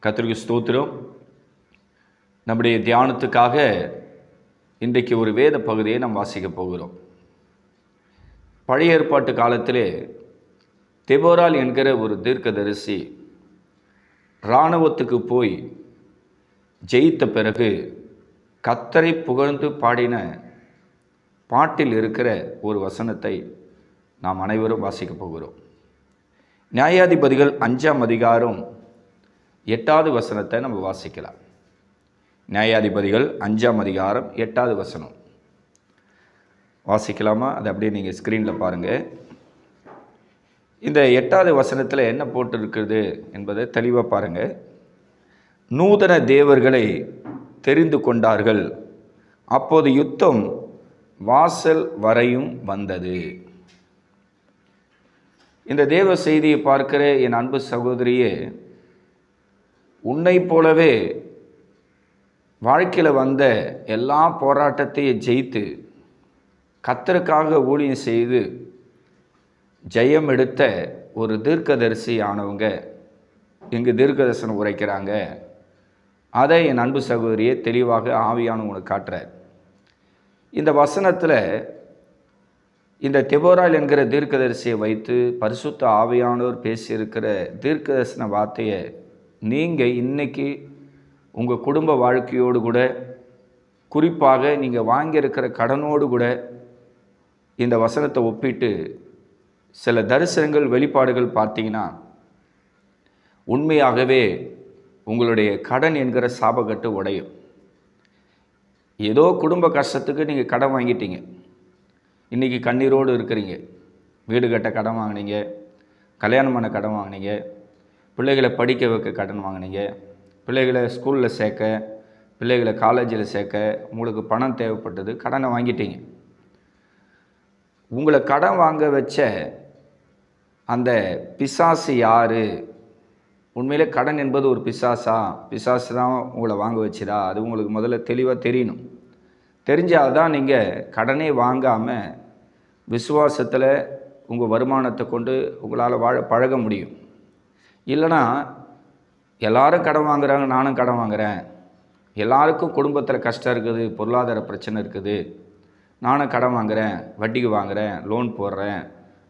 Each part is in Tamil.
கர்த்தருக்கு ஸ்தோத்திரம். நம்முடைய தியானத்துக்காக இன்றைக்கு ஒரு வேத பகுதியை நாம் வாசிக்க போகிறோம். பழைய ஏற்பாட்டு காலத்திலே தெபோராள் என்கிற ஒரு தீர்க்கதரிசி இராணுவத்துக்கு போய் ஜெயித்த பிறகு கர்த்தரை புகழ்ந்து பாடின பாட்டில் இருக்கிற ஒரு வசனத்தை நாம் அனைவரும் வாசிக்க போகிறோம். நியாயாதிபதிகள் 5ஆம் அதிகாரம் 8வது வசனத்தை நம்ம வாசிக்கலாம். நியாயாதிபதிகள் 5ஆம் அதிகாரம் 8வது வசனம் வாசிக்கலாமா? அதை அப்படியே நீங்கள் ஸ்க்ரீனில் பாருங்கள். இந்த 8வது வசனத்தில் என்ன போட்டிருக்கிறது என்பதை தெளிவாக பாருங்கள். நூதன தேவர்களை தெரிந்து கொண்டார்கள், அப்போது யுத்தம் வாசல் வரையும் வந்தது. இந்த தேவ செய்தியை பார்க்கிற என் அன்பு சகோதரியே, உன்னை போலவே வாழ்க்கையில் வந்த எல்லா போராட்டத்தையும் ஜெயித்து கர்த்தருக்காக ஊழியம் செய்து ஜெயம் எடுத்த ஒரு தீர்க்கதரிசி ஆனவங்க இங்கு தீர்க்கதரிசனம் உரைக்கிறாங்க. அதை என் அன்பு சகோதரியை தெளிவாக ஆவியானவங்க உனக்கு காட்டுறார். இந்த வசனத்தில் இந்த தெபோராள் என்கிற தீர்க்கதரிசியை வைத்து பரிசுத்த ஆவியானவர் பேசியிருக்கிற தீர்க்கதரிசன வார்த்தையை நீங்கள் இன்றைக்கி உங்கள் குடும்ப வாழ்க்கையோடு கூட, குறிப்பாக நீங்கள் வாங்கியிருக்கிற கடனோடு கூட இந்த வசனத்தை ஒப்பிட்டு சில தரிசனங்கள் வெளிப்பாடுகள் பார்த்தீங்கன்னா உண்மையாகவே உங்களுடைய கடன் என்கிற சாபக்கட்டு உடையும். ஏதோ குடும்ப கஷ்டத்துக்கு நீங்கள் கடன் வாங்கிட்டீங்க, இன்றைக்கி கண்ணீரோடு இருக்கிறீங்க. வீடு கட்ட கடன் வாங்கினீங்க, கல்யாணம் பண்ண கடன் வாங்கினீங்க, பிள்ளைகளை படிக்க வைக்க கடன் வாங்கினீங்க, பிள்ளைகளை ஸ்கூலில் சேர்க்க, பிள்ளைகளை காலேஜில் சேர்க்க உங்களுக்கு பணம் தேவைப்பட்டது, கடனை வாங்கிட்டீங்க. உங்களை கடன் வாங்க வச்ச அந்த பிசாசு யார்? உண்மையிலே கடன் என்பது ஒரு பிசாசு தான் உங்களை வாங்க வச்சுதா? அது உங்களுக்கு முதல்ல தெளிவாக தெரியணும். தெரிஞ்சால் தான் நீங்கள் கடனே வாங்காமல் விசுவாசத்தில் உங்கள் வருமானத்தை கொண்டு உங்களால் வாழ பழக முடியும். இல்லைனா எல்லாரும் கடன் வாங்குறாங்க, நானும் கடன் வாங்குகிறேன், எல்லாருக்கும் குடும்பத்தில் கஷ்டம் இருக்குது, பொருளாதார பிரச்சனை இருக்குது, நானும் கடன் வாங்குகிறேன், வட்டிக்கு வாங்குகிறேன், லோன் போடுறேன்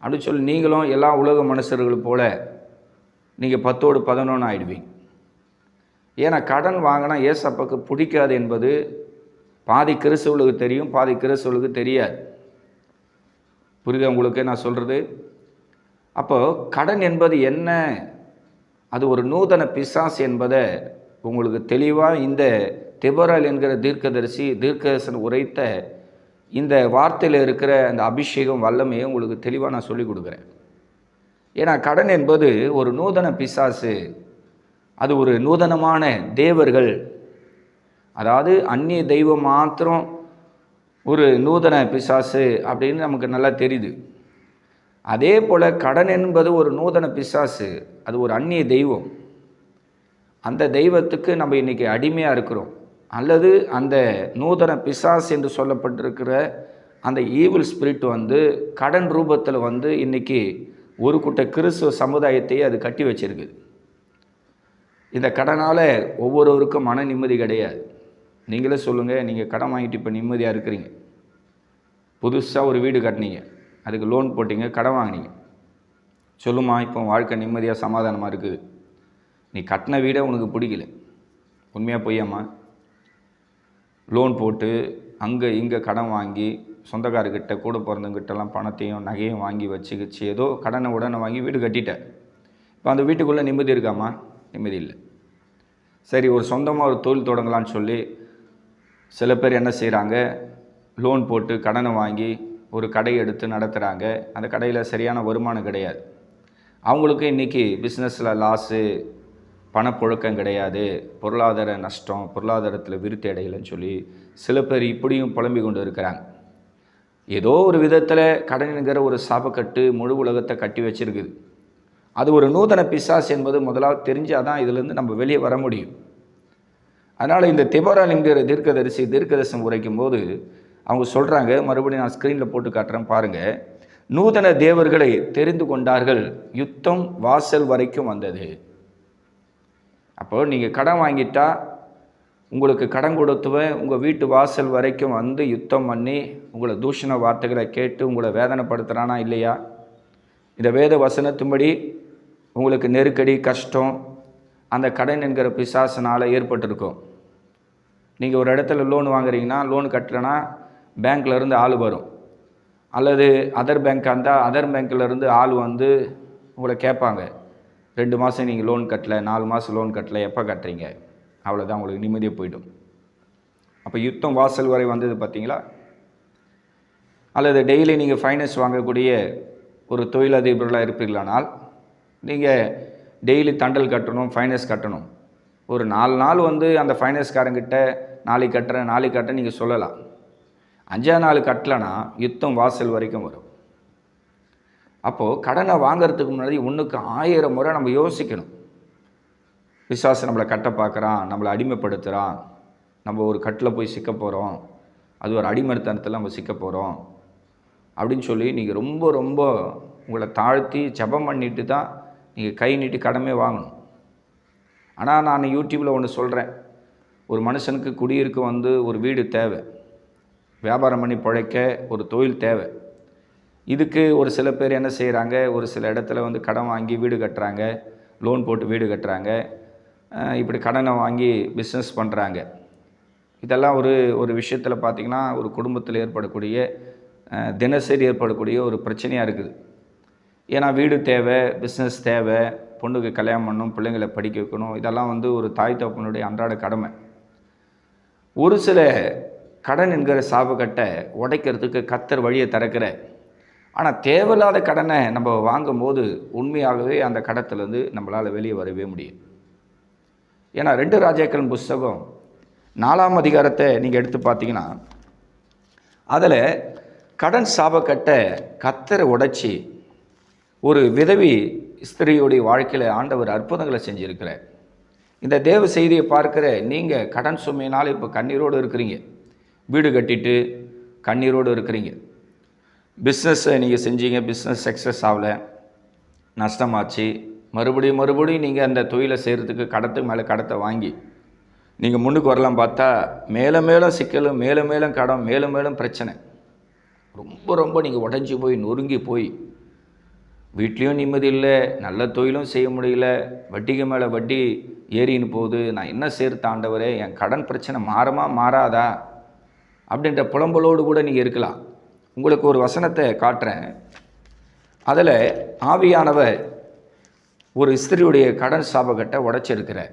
அப்படின்னு சொல்லி நீங்களும் எல்லா உலக மனுஷர்கள் போல் நீங்கள் 10ஓடு 11 ஆகிடுவீங்க. ஏன்னா கடன் வாங்கினா ஏசப்பாக்கு பிடிக்காது என்பது பாதி கிறிஸ்தவர்களுக்கு தெரியும், பாதி கிறிஸ்தவர்களுக்கு தெரியாது. புரியுதா உங்களுக்கு நான் சொல்கிறது? அப்போது கடன் என்பது என்ன? அது ஒரு நூதன பிசாசு என்பதை உங்களுக்கு தெளிவாக இந்த தெபோராள் என்கிற தீர்க்கதரிசனம் உரைத்த இந்த வார்த்தையில் இருக்கிற அந்த அபிஷேகம் வல்லமையை உங்களுக்கு தெளிவாக நான் சொல்லிக் கொடுக்குறேன். ஏன்னா கடன் என்பது ஒரு நூதன பிசாசு, அது ஒரு நூதனமான தேவர்கள், அதாவது அந்நிய தெய்வம் மாத்திரம் ஒரு நூதன பிசாசு அப்படின்னு நமக்கு நல்லா தெரியுது. அதே போல் கடன் என்பது ஒரு நூதன பிசாசு, அது ஒரு அந்நிய தெய்வம். அந்த தெய்வத்துக்கு நம்ம இன்றைக்கி அடிமையாக இருக்கிறோம். அல்லது அந்த நூதன பிசாசு என்று சொல்லப்பட்டிருக்கிற அந்த ஈவில் ஸ்பிரிட் கடன் ரூபத்தில் இன்றைக்கி ஒரு கூட்ட கிறிஸ்துவ சமுதாயத்தையே அது கட்டி வச்சிருக்குது. இந்த கடனால் ஒவ்வொருவருக்கும் மன நிம்மதி கிடையாது. நீங்களே சொல்லுங்கள், நீங்கள் கடன் வாங்கிட்டு இப்போ நிம்மதியாக இருக்கிறீங்க. புதுசாக ஒரு வீடு கட்டினீங்க, அதுக்கு லோன் போட்டிங்க, கடன் வாங்கினீங்க. சொல்லுமா இப்போ வாழ்க்கை நிம்மதியாக சமாதானமாக இருக்குது? நீ கட்டின வீடை உனக்கு பிடிக்கல, உண்மையாக பொய்யாம்மா? லோன் போட்டு அங்கே இங்கே கடன் வாங்கி சொந்தக்காரர்கிட்ட கூட பிறந்தவங்கிட்டலாம் பணத்தையும் நகையும் வாங்கி வச்சுக்கிச்சு ஏதோ கடனை உடனே வாங்கி வீடு கட்டிட்டேன். இப்போ அந்த வீட்டுக்குள்ளே நிம்மதி இருக்காம்மா? நிம்மதி இல்லை. சரி, ஒரு சொந்தமாக ஒரு தொழில் தொடங்கலான்னு சொல்லி சில பேர் என்ன செய்கிறாங்க, லோன் போட்டு கடனை வாங்கி ஒரு கடை எடுத்து நடத்துகிறாங்க. அந்த கடையில் சரியான வருமானம் கிடையாது. அவங்களுக்கு இன்றைக்கி பிஸ்னஸில் லாஸு, பணப்புழக்கம் கிடையாது, பொருளாதார நஷ்டம், பொருளாதாரத்தில் விருத்தி அடையலைன்னு சொல்லி சில பேர் இப்படியும் புலம்பிக் கொண்டு இருக்கிறாங்க. ஏதோ ஒரு விதத்தில் கடனுங்கிற ஒரு சாபக்கட்டு முழு உலகத்தை கட்டி வச்சிருக்குது. அது ஒரு நூதன பிசாசு என்பது முதலாவது தெரிஞ்சால் தான் இதிலேருந்து நம்ம வெளியே வர முடியும். அதனால் இந்த தெபோராள் என்கிற தீர்க்கதரிசனம் உரைக்கும் போது அவங்க சொல்கிறாங்க, மறுபடியும் நான் ஸ்க்ரீனில் போட்டு காட்டுறேன் பாருங்கள். நூதன தேவர்களை தெரிந்து கொண்டார்கள், யுத்தம் வாசல் வரைக்கும் வந்தது. அப்போது நீங்கள் கடன் வாங்கிட்டா உங்களுக்கு கடன் கொடுத்தவன் உங்கள் வீட்டு வாசல் வரைக்கும் வந்து யுத்தம் பண்ணி உங்களை தூஷண வார்த்தைகளை கேட்டு உங்களை வேதனைப்படுத்துகிறானா இல்லையா? இந்த வேத வசனத்தின்படி உங்களுக்கு நெருக்கடி, கஷ்டம் அந்த கடன் என்கிற பிசாசினால் ஏற்பட்டிருக்கும். நீங்கள் ஒரு இடத்துல லோன் வாங்குறீங்கன்னா, லோன் கட்டலைன்னா பேங்க்லேருந்து ஆள் வரும், அல்லது அதர் பேங்க்காக இருந்தால் அதர் பேங்க்லேருந்து ஆள் வந்து உங்களை கேட்பாங்க, 2 மாதம் நீங்கள் லோன் கட்டலை, 4 மாதம் லோன் கட்டலை, எப்போ கட்டுறீங்க? அவ்வளோதான், உங்களுக்கு நிம்மதியாக போய்டும். அப்போ யுத்தம் வாசல் வரை வந்தது பார்த்தீங்களா? அல்லது டெய்லி நீங்கள் ஃபைனான்ஸ் வாங்கக்கூடிய ஒரு தொழிலதிபர்களாக இருப்பீர்களானால் நீங்கள் டெய்லி தண்டல் கட்டணும், ஃபைனான்ஸ் கட்டணும். ஒரு 4 நாள் வந்து அந்த ஃபைனான்ஸ்காரங்கிட்ட நாளைக்கு கட்டுறேன் நீங்கள் சொல்லலாம். 5ஆம் நாள் கட்டலைன்னா யுத்தம் வாசல் வரைக்கும் வரும். அப்போது கடனை வாங்கிறதுக்கு முன்னாடி 1க்கு 1000 முறை நம்ம யோசிக்கணும். பிசாசு நம்மளை கட்ட பார்க்குறான், நம்மளை அடிமைப்படுத்துகிறான், நம்ம ஒரு கட்டில் போய் சிக்க போகிறோம், அது ஒரு அடிமைத்தனத்தில் நம்ம சிக்க போகிறோம் அப்படின்னு சொல்லி நீங்கள் ரொம்ப ரொம்ப உங்களை தாழ்த்தி ஜெபம் பண்ணிட்டு தான் நீங்கள் கை நீட்டி கடமே வாங்கணும். ஆனால் நான் யூடியூப்பில் ஒன்று சொல்கிறேன், ஒரு மனுஷனுக்கு குடியிருக்க வந்து ஒரு வீடு தேவை, வியாபாரம் பண்ணி பிழைக்க ஒரு தொழில் தேவை. இதுக்கு ஒரு சில பேர் என்ன செய்கிறாங்க, ஒரு சில இடத்துல வந்து கடன் வாங்கி வீடு கட்டுறாங்க, லோன் போட்டு வீடு கட்டுறாங்க, இப்படி கடனை வாங்கி பிஸ்னஸ் பண்ணுறாங்க. இதெல்லாம் ஒரு விஷயத்தில் பார்த்திங்கன்னா ஒரு குடும்பத்தில் ஏற்படக்கூடிய தினசரி ஏற்படக்கூடிய ஒரு பிரச்சனையாக இருக்குது. ஏன்னா வீடு தேவை, பிஸ்னஸ் தேவை, பொண்ணுக்கு கல்யாணம் பண்ணணும், பிள்ளைங்களை படிக்க வைக்கணும், இதெல்லாம் வந்து ஒரு தாய் தகப்பனுடைய அன்றாட கடமை. ஒரு சில கடன் என்கிற சாபக்கட்டை உடைக்கிறதுக்கு கர்த்தர் வழியை திறக்கிற. ஆனால் தேவையில்லாத கடனை நம்ம வாங்கும்போது உண்மையாகவே அந்த கடத்திலேருந்து நம்மளால் வெளியே வரவே முடியும். ஏன்னா 2 ராஜாக்கள் புஸ்தகம் 4ஆம் அதிகாரத்தை நீங்கள் எடுத்து பார்த்தீங்கன்னா அதில் கடன் சாபக்கட்டை கர்த்தரை உடைச்சி ஒரு விதவி ஸ்திரீயுடைய வாழ்க்கையில் ஆண்டவர் அற்புதங்களை செஞ்சுருக்கிறார். இந்த தேவ செய்தியை பார்க்குற நீங்கள் கடன் சுமையினால் இப்போ கண்ணீரோடு இருக்கிறீங்க, வீடு கட்டிட்டு கண்ணீரோடு இருக்கிறீங்க, பிஸ்னஸை நீங்கள் செஞ்சீங்க, பிஸ்னஸ் சக்ஸஸ் ஆகலை, நஷ்டமாச்சு, மறுபடியும் நீங்கள் அந்த தொழிலை செய்கிறதுக்கு கடத்துக்கு மேலே கடத்தை வாங்கி நீங்கள் முன்னுக்கு வரலாம் பார்த்தா மேலும் சிக்கலும், மேலும் கடன், மேலும் பிரச்சனை, ரொம்ப நீங்கள் உடஞ்சி போய் நொறுங்கி போய் வீட்லேயும் நிம்மதி இல்லை, நல்ல தொழிலும் செய்ய முடியல, வட்டிக்கு மேலே வட்டி ஏறின்னு போகுது, நான் என்ன சேர்த்து ஆண்டவரே, என் கடன் பிரச்சனை மாறாதா அப்படின்ற புலம்பலோடு கூட நீங்கள் இருக்கலாம். உங்களுக்கு ஒரு வசனத்தை காட்டுறேன். அதில் ஆவியானவர் ஒரு ஸ்திரியுடைய கடன் சாபக்கட்டை உடைச்சிருக்கிறார்.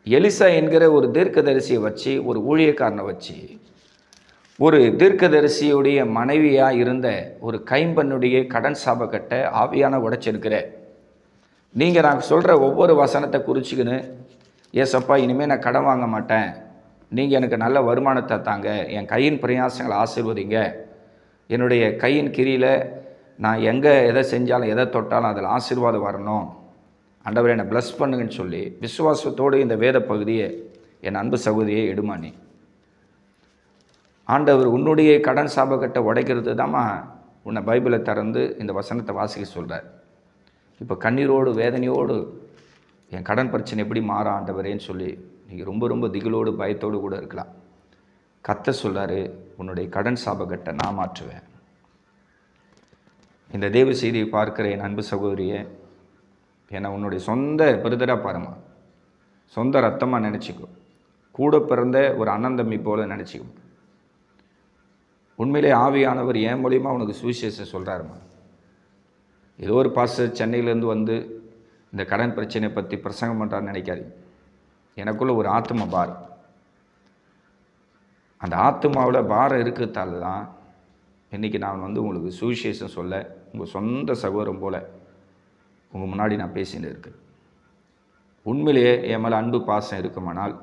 எலிசா என்கிற ஒரு தீர்க்கதரிசியை வச்சு, ஒரு ஊழியக்காரனை வச்சு, ஒரு தீர்க்கதரிசியுடைய மனைவியாக இருந்த ஒரு கைம்பெண்ணுடைய கடன் சாபக்கட்டை ஆவியான உடைச்சிருக்கிறார். நீங்கள் நான் சொல்கிற ஒவ்வொரு வசனத்தை குறிச்சிக்கின்னு, ஏசப்பா இனிமேல் நான் கடன் வாங்க மாட்டேன், நீங்கள் எனக்கு நல்ல வருமானத்தை தாங்க, என் கையின் பிரயாசங்களை ஆசீர்வதிங்க, என்னுடைய கையின் கிரியில் நான் எங்கே எதை செஞ்சாலும் எதை தொட்டாலும் அதில் ஆசீர்வாதம் வரணும், ஆண்டவரை என்னை ப்ளஸ் பண்ணுங்கன்னு சொல்லி விசுவாசத்தோடு இந்த வேத பகுதியை என் அன்பு சகோதரியை எடுமானி, ஆண்டவர் உன்னுடைய கடன் சாபக்கட்டை உடைக்கிறது தாம்மா உன்னை பைபிளை திறந்து இந்த வசனத்தை வாசிக்க சொல்கிறார். இப்போ கண்ணீரோடு வேதனையோடு என் கடன் பிரச்சனை எப்படி மாற ஆண்டவரேன்னு சொல்லி நீங்கள் ரொம்ப திகிலோடு பயத்தோடு கூட இருக்கலாம். கர்த்தர் சொல்கிறாரு, உன்னுடைய கடன் சாபக்கட்டை நான் மாற்றுவேன். இந்த தேவ செய்தியை பார்க்குற என் அன்பு சகோதரியை என்னை உன்னுடைய சொந்த பிரதராக பாருமா, சொந்த ரத்தமாக நினச்சிக்கோ, கூட பிறந்த ஒரு அண்ணன் தம்பி போல் நினச்சிக்கோ. உண்மையிலே ஆவியானவர் என் மூலியமாக உனக்கு சுவிசேஷம் சொல்கிறாருமா. ஏதோ ஒரு பாஸ்டர் சென்னையிலேருந்து வந்து இந்த கடன் பிரச்சனையை பற்றி பிரசங்கம் பண்ணுறான்னு நினைக்காதீங்க. எனக்குள்ள ஒரு ஆத்ம பாரம், அந்த ஆத்மாவில் பாரம் இருக்கிறதால தான் இன்றைக்கி நான் வந்து உங்களுக்கு சுவிசேஷம் சொல்ல உங்கள் சொந்த சகோதரம் போல் உங்கள் முன்னாடி நான் பேசிட்டு இருக்கேன். உண்மையிலேயே என் மேலே அன்பு பாசம் இருக்குமானால்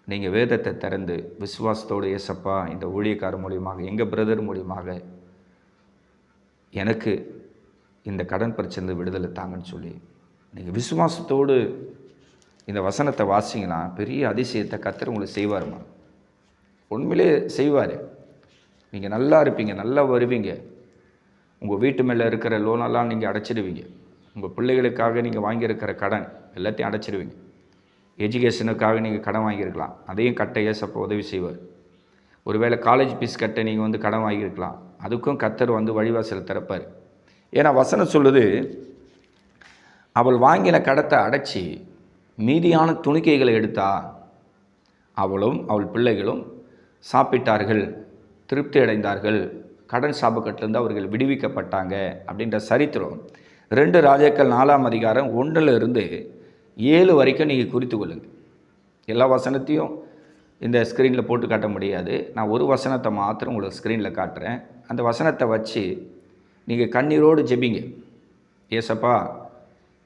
நீங்கள் வேதத்தை திறந்து விசுவாசத்தோடு, ஏசப்பா இந்த ஊழியக்காரர் மூலியமாக, எங்கள் பிரதர் மூலியமாக எனக்கு இந்த கடன் பிரச்சனை விடுதலை தாங்கன்னு சொல்லி நீங்கள் விசுவாசத்தோடு இந்த வசனத்தை வாசிங்கன்னா பெரிய அதிசயத்தை கர்த்தர் உங்களுக்கு செய்வாருமா. உண்மையிலே செய்வார். நீங்கள் நல்லா இருப்பீங்க, நல்லா வருவீங்க. உங்கள் வீட்டு மேலே இருக்கிற லோனெல்லாம் நீங்கள் அடைச்சிடுவீங்க. உங்கள் பிள்ளைகளுக்காக நீங்கள் வாங்கியிருக்கிற கடன் எல்லாத்தையும் அடைச்சிடுவீங்க. எஜுகேஷனுக்காக நீங்கள் கடன் வாங்கியிருக்கலாம், அதையும் கட்ட ஏசப்பா உதவி செய்வார். ஒருவேளை காலேஜ் ஃபீஸ் கட்ட நீங்கள் கடன் வாங்கியிருக்கலாம், அதுக்கும் கர்த்தர் வழிவாசல் திறப்பார். ஏன்னா வசனம் சொல்லுது, அவள் வாங்கின கடத்தை அடைச்சி மீதியான துணிக்கைகளை எடுத்தா அவளும் அவள் பிள்ளைகளும் சாப்பிட்டார்கள், திருப்தி அடைந்தார்கள், கடன் சாபக்கட்டிலிருந்து அவர்கள் விடுவிக்கப்பட்டாங்க அப்படின்ற சரித்திரம் 2 ராஜாக்கள் 4ஆம் அதிகாரம் 1 7 வரைக்கும் நீங்கள் குறித்து கொள்ளுங்கள். எல்லா வசனத்தையும் இந்த ஸ்க்ரீனில் போட்டு காட்ட முடியாது. நான் ஒரு வசனத்தை மாத்திரம் உங்களுக்கு ஸ்க்ரீனில் காட்டுறேன். அந்த வசனத்தை வச்சு நீங்கள் கண்ணீரோடு ஜெபிங்க. ஏசப்பா,